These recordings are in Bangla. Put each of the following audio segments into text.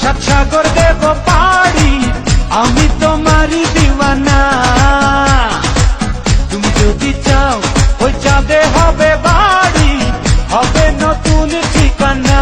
সাত সাগর দেব পাড়ি, আমি তোমারই দিওয়ানা। তুমি যদি চাও ওই চাঁদে হবে বাড়ি, হবে নতুন ঠিকানা।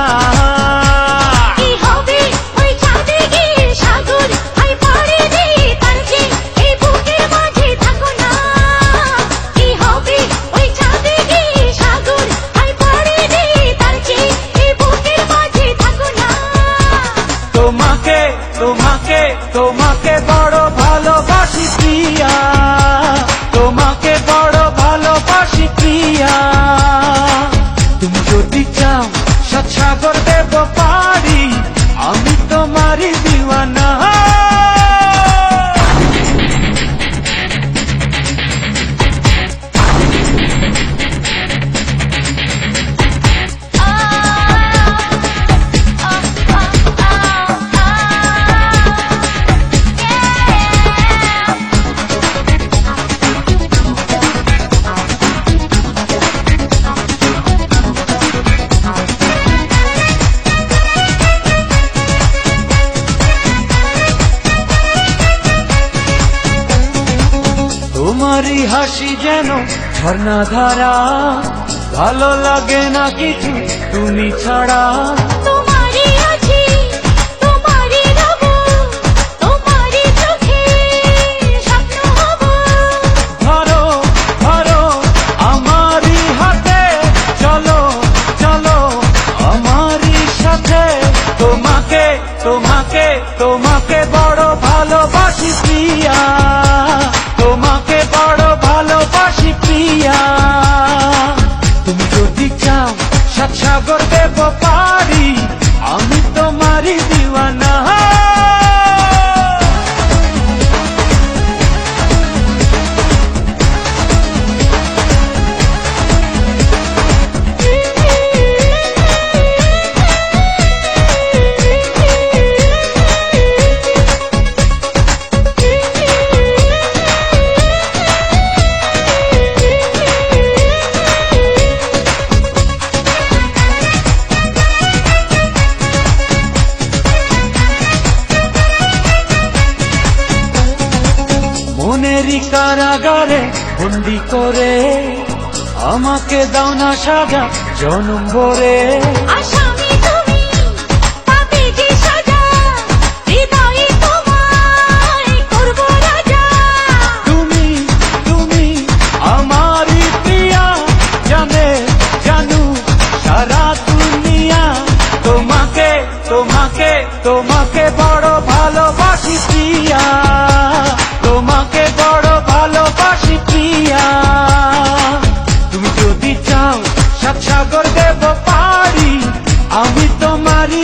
তোমাকে তোমাকে তোমাকে বড় ভালোবাসি প্রিয়া, তোমাকে বড় ভালোবাসি প্রিয়া। তুমি যদি চাও সাত সাগর দেব পাড়ি, আমি তোমারই দিওয়ানা। তোমারই হাসি যেন ঝর্ণা ধারা, ভালো লাগে না কিছু তুমি ছাড়া। তোমারই আছি, তোমারই রব, তোমারই চোখে স্বপ্ন হব। ধরো ধরো আমারই হাতে, চলো চলো আমারই সাথে। তোমাকে তোমাকে তোমাকে বড় ভালোবাসি প্রিয়া, তোমাকে বড় ভালোবাসি প্রিয়া। তুমি যদি চাও সাত সাগর দেব পাড়ি, আমি তোমারই দিওয়ানা। মনেরই কারাগারে বন্দি করে, আমাকে দাও না সাজা জনম ভরে। আসামি তুমি, পাবে যে সাজা, হৃদয়ে তোমায় করব রাজা। তুমি তুমি আমারই প্রিয়া, জানে জানু সারা দুনিয়া। তোমাকে তোমাকে তোমাকে বড় ভালোবাসি প্রিয়া, তোমাকে বড় ভালোবাসি প্রিয়া। তুমি যদি চাও সাত সাগর দেব পাড়ি, আমি তোমারই